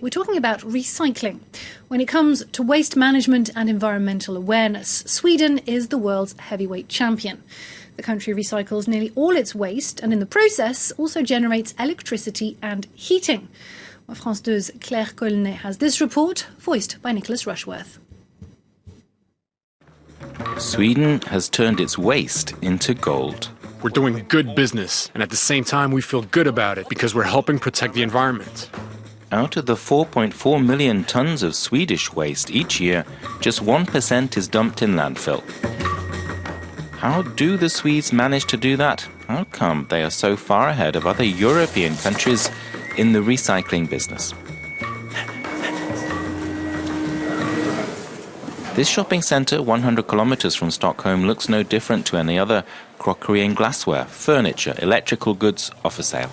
We're talking about recycling. When it comes to waste management and environmental awareness, Sweden is the world's heavyweight champion. The country recycles nearly all its waste and in the process also generates electricity and heating. Well, France 2's Claire Colnet has this report, voiced by Nicholas Rushworth. Sweden has turned its waste into gold. We're doing good business, and at the same time we feel good about it because we're helping protect the environment. Out of the 4.4 million tons of Swedish waste each year, just 1% is dumped in landfill. How do the Swedes manage to do that? How come they are so far ahead of other European countries in the recycling business? This shopping centre, 100 kilometres from Stockholm, looks no different to any other crockery and glassware, furniture, electrical goods off for sale.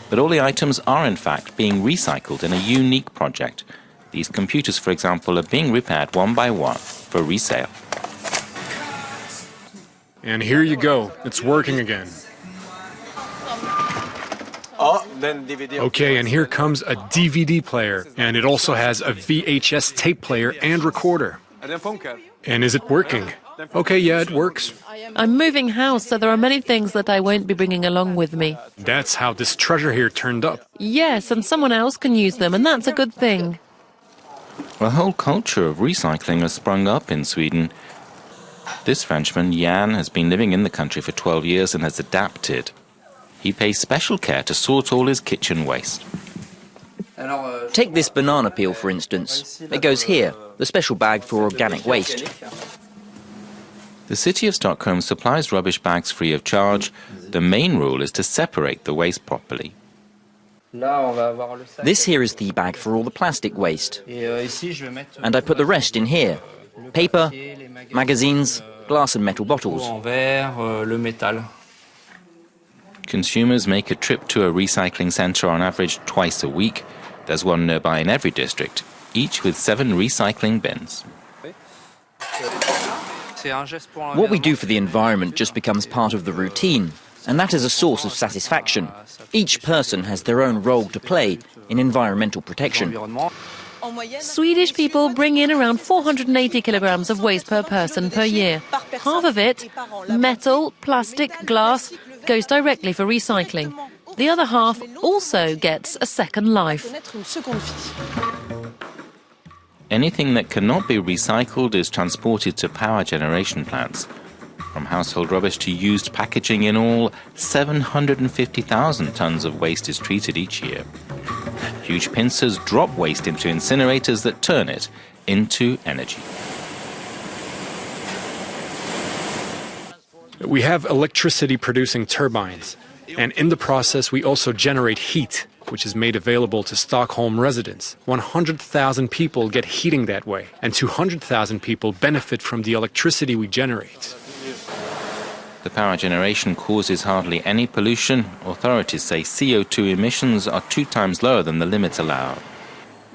But all the items are in fact being recycled in a unique project. These computers, for example, are being repaired one by one for resale. And here you go, it's working again. Okay, and here comes a DVD player, and it also has a VHS tape player and recorder. And is it working? Okay, yeah, it works. I'm moving house, so there are many things that I won't be bringing along with me. That's how this treasure here turned up. Yes, and someone else can use them, and that's a good thing. A whole culture of recycling has sprung up in Sweden. This Frenchman, Jan, has been living in the country for 12 years and has adapted. He pays special care to sort all his kitchen waste. Take this banana peel, for instance. It goes here, the special bag for organic waste. The city of Stockholm supplies rubbish bags free of charge. The main rule is to separate the waste properly. This here is the bag for all the plastic waste. And I put the rest in here. Paper, magazines, glass and metal bottles. Consumers make a trip to a recycling centre on average twice a week. There's one nearby in every district, each with 7 recycling bins. What we do for the environment just becomes part of the routine, and that is a source of satisfaction. Each person has their own role to play in environmental protection. Swedish people bring in around 480 kilograms of waste per person per year. Half of it, metal, plastic, glass, goes directly for recycling. The other half also gets a second life. Anything that cannot be recycled is transported to power generation plants. From household rubbish to used packaging, in all, 750,000 tons of waste is treated each year. Huge pincers drop waste into incinerators that turn it into energy. We have electricity-producing turbines, and in the process we also generate heat, which is made available to Stockholm residents. 100,000 people get heating that way, and 200,000 people benefit from the electricity we generate. The power generation causes hardly any pollution. Authorities say CO2 emissions are 2 times lower than the limits allowed.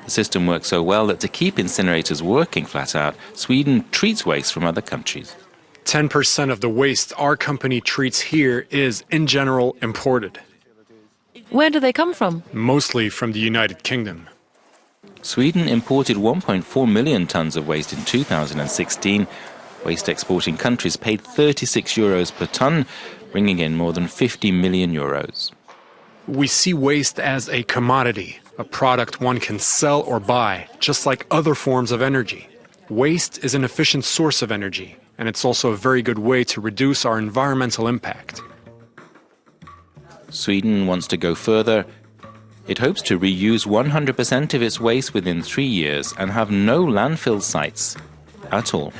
The system works so well that to keep incinerators working flat out, Sweden treats waste from other countries. 10% of the waste our company treats here is, in general, imported. Where do they come from? Mostly from the United Kingdom. Sweden imported 1.4 million tons of waste in 2016. Waste exporting countries paid €36 per ton, bringing in more than 50 million euros. We see waste as a commodity, a product one can sell or buy, just like other forms of energy. Waste is an efficient source of energy, and it's also a very good way to reduce our environmental impact. Sweden wants to go further. It hopes to reuse 100% of its waste within 3 years and have no landfill sites at all.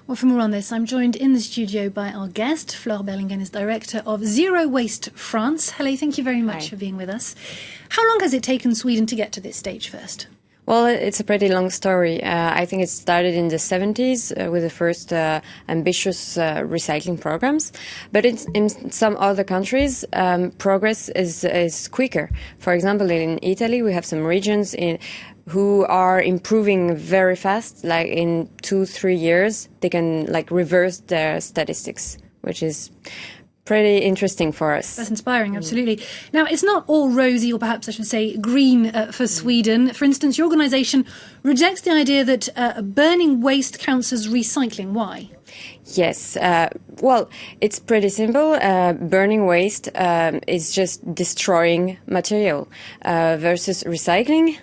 Well, for more on this, I'm joined in the studio by our guest. Fleur Berlingen is director of Zero Waste France. Hello, thank you very much for being with us. How long has it taken Sweden to get to this stage first? Well, it's a pretty long story. I think it started in the 70s with the first ambitious recycling programs. But in some other countries, progress is quicker. For example, in Italy, we have some regions who are improving very fast. Like in 2-3 years, they can reverse their statistics, which is pretty interesting for us. That's inspiring, absolutely. Now, it's not all rosy, or perhaps I should say green, for Sweden. For instance, your organisation rejects the idea that burning waste counts as recycling. Why? Yes, well, it's pretty simple. Burning waste is just destroying material versus recycling.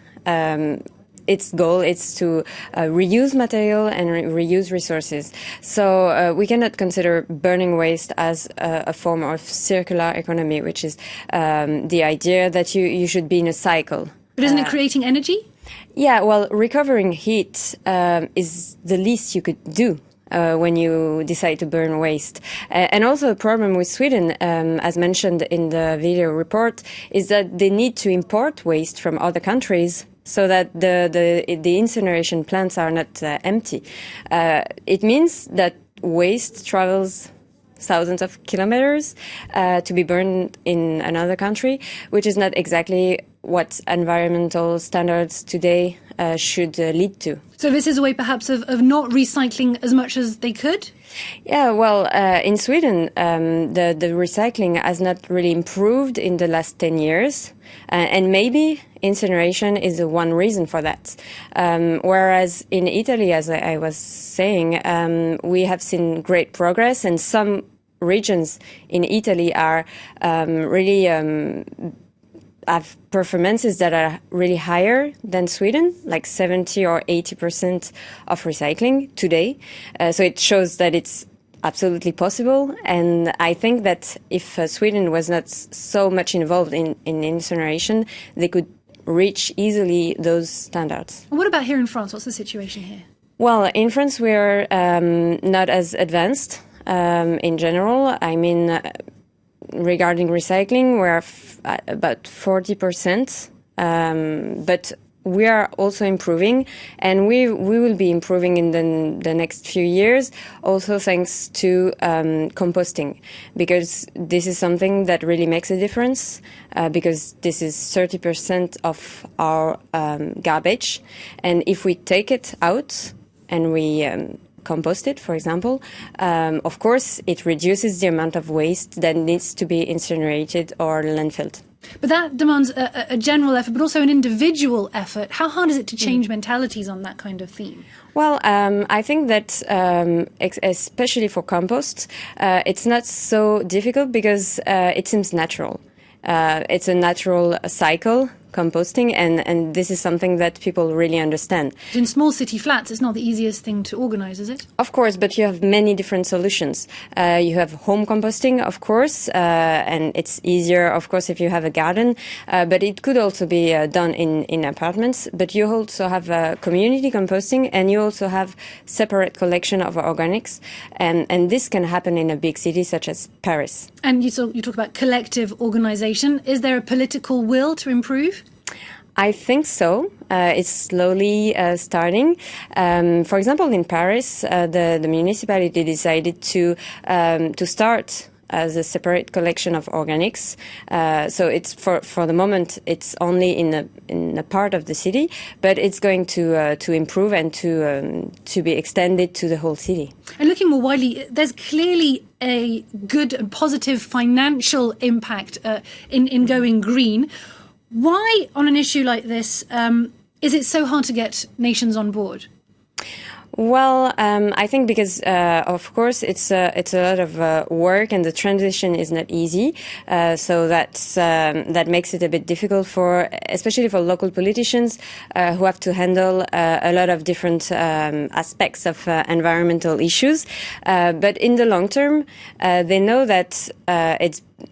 Its goal is to reuse material and reuse resources. So we cannot consider burning waste as a form of circular economy, which is the idea that you should be in a cycle. But isn't it creating energy? Yeah, well, recovering heat is the least you could do. When you decide to burn waste. And also the problem with Sweden, as mentioned in the video report, is that they need to import waste from other countries so that the incineration plants are not empty. It means that waste travels thousands of kilometers to be burned in another country, which is not exactly what environmental standards today should lead to. So this is a way perhaps of not recycling as much as they could? Yeah, well, in Sweden, the recycling has not really improved in the last 10 years. And maybe incineration is one reason for that. Whereas in Italy, as I was saying, we have seen great progress, and some regions in Italy are really have performances that are really higher than Sweden, like 70 or 80% of recycling today. So it shows that it's absolutely possible. And I think that if Sweden was not so much involved in incineration, they could reach easily those standards. And what about here in France? What's the situation here? Well, in France, we're not as advanced in general. I mean, regarding recycling, we're about 40%, but we are also improving, and we will be improving in the next few years, also thanks to composting, because this is something that really makes a difference, because this is 30% of our garbage, and if we take it out and we compost it, for example, of course, it reduces the amount of waste that needs to be incinerated or landfilled. But that demands a general effort, but also an individual effort. How hard is it to change mentalities on that kind of theme? Well, I think that especially for compost, it's not so difficult because it seems natural. It's a natural cycle, composting, and this is something that people really understand. In small city flats, it's not the easiest thing to organise, is it? Of course, but you have many different solutions. You have home composting, of course, and it's easier, of course, if you have a garden, but it could also be done in apartments. But you also have community composting, and you also have separate collection of organics, and this can happen in a big city such as Paris. And you talk about collective organisation. Is there a political will to improve? I think so. It's slowly starting. For example, in Paris, the municipality decided to start as a separate collection of organics. So it's for the moment it's only in a part of the city, but it's going to improve and to be extended to the whole city. And looking more widely, there's clearly a good and positive financial impact in going green. Why, on an issue like this, is it so hard to get nations on board? Well, I think because, of course, it's a lot of work, and the transition is not easy. So that makes it a bit difficult especially for local politicians who have to handle a lot of different aspects of environmental issues. But in the long term, they know that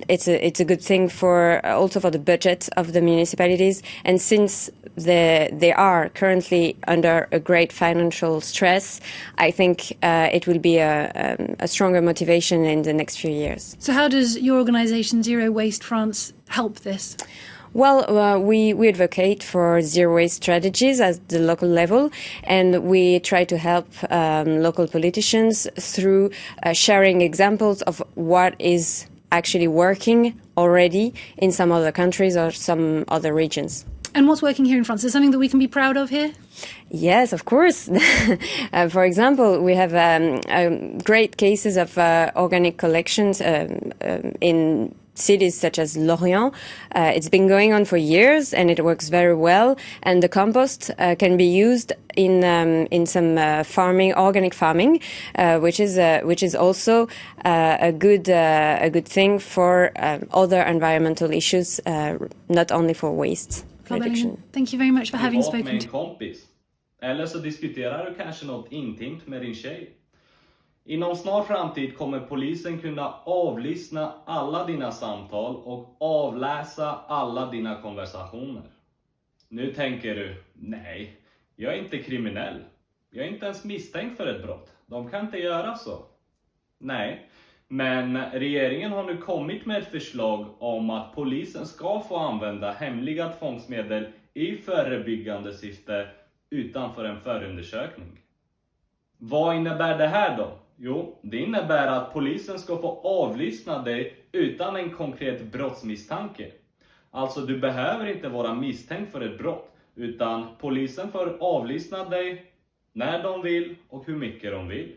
it's a good thing also for the budget of the municipalities, and since they are currently under a great financial stress, I think it will be a stronger motivation in the next few years. So how does your organisation, Zero Waste France, help this? Well, we advocate for zero waste strategies at the local level, and we try to help local politicians through sharing examples of what is actually working already in some other countries or some other regions. And what's working here in France? Is there something that we can be proud of here? Yes, of course. For example, we have great cases of organic collections, in cities such as Lorient. It's been going on for years and it works very well. And the compost can be used in some farming, organic farming, which is also a good thing for other environmental issues, not only for waste reduction. Thank you very much for having spoken to kompis. Eller så diskuterar du kanske något intimt med din tjej. Inom snar framtid kommer polisen kunna avlyssna alla dina samtal och avläsa alla dina konversationer. Nu tänker du, nej, jag är inte kriminell. Jag är inte ens misstänkt för ett brott. De kan inte göra så. Nej, men regeringen har nu kommit med ett förslag om att polisen ska få använda hemliga tvångsmedel i förebyggande syfte utanför en förundersökning. Vad innebär det här då? Jo, det innebär att polisen ska få avlyssna dig utan en konkret brottsmisstanke. Alltså du behöver inte vara misstänkt för ett brott, utan polisen får avlyssna dig när de vill och hur mycket de vill.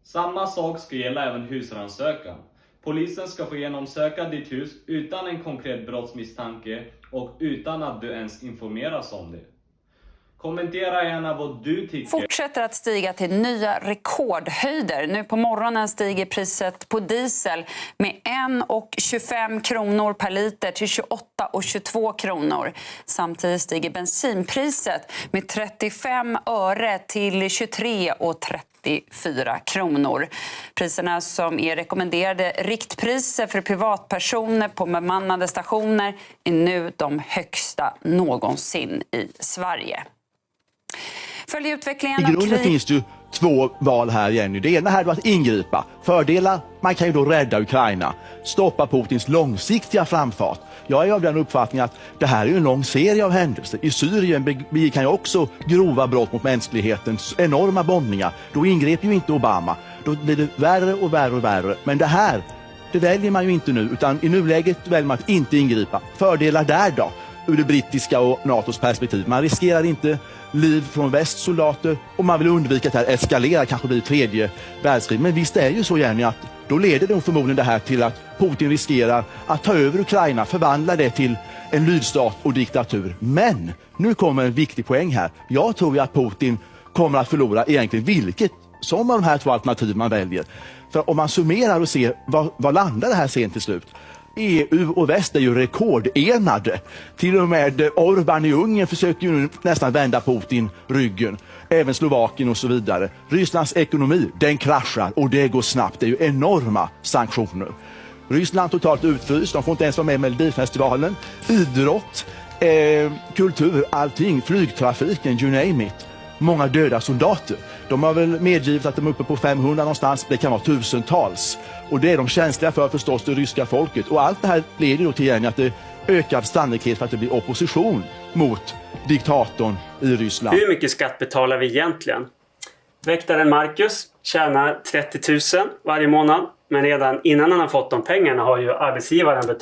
Samma sak ska gälla även husrannsakan. Polisen ska få genomsöka ditt hus utan en konkret brottsmisstanke och utan att du ens informeras om det. Kommentera gärna vad du tycker. Fortsätter att stiga till nya rekordhöjder. Nu på morgonen stiger priset på diesel med 1,25 kronor per liter till 28,22 kronor. Samtidigt stiger bensinpriset med 35 öre till 23,34 kronor. Priserna som är rekommenderade riktpriser för privatpersoner på bemannade stationer är nu de högsta någonsin i Sverige. Följ utvecklingen. I grunden finns det ju två val här, Jenny. Det ena här är att ingripa. Fördelar, man kan ju då rädda Ukraina. Stoppa Putins långsiktiga framfart. Jag är av den uppfattningen att det här är en lång serie av händelser. I Syrien begick han ju också grova brott mot mänskligheten, enorma bombningar. Då ingrep ju inte Obama. Då blir det värre och värre och värre. Men det här, det väljer man ju inte nu. Utan i nuläget väljer man att inte ingripa. Fördelar där då, ur det brittiska och NATOs perspektiv. Man riskerar inte liv från västsoldater och man vill undvika att det här eskalerar, kanske blir tredje världskrig. Men visst är ju så, Jenny, att då leder det förmodligen det här till att Putin riskerar att ta över Ukraina, förvandla det till en lydstat och diktatur. Men nu kommer en viktig poäng här. Jag tror ju att Putin kommer att förlora egentligen vilket som av de här två alternativ man väljer. För om man summerar och ser vad landar det här sen till slut. EU och väst är ju rekordenade. Till och med Orbán i Ungern försöker ju nästan vända Putin ryggen. Även Slovakien och så vidare. Rysslands ekonomi, den kraschar och det går snabbt. Det är ju enorma sanktioner. Ryssland totalt utfryst, de får inte ens vara med i Melodifestivalen. Idrott, kultur, allting, flygtrafiken, you name it. Många döda soldater. De har väl medgivit att de är uppe på 500 någonstans, det kan vara tusentals. Och det är de känsliga för förstås, det ryska folket. Och allt det här leder då till att det ökar sannolikhet för att det blir opposition mot diktatorn i Ryssland. Hur mycket skatt betalar vi egentligen? Väktaren Marcus tjänar 30 000 varje månad. Men redan innan han har fått de pengarna har ju arbetsgivaren betalat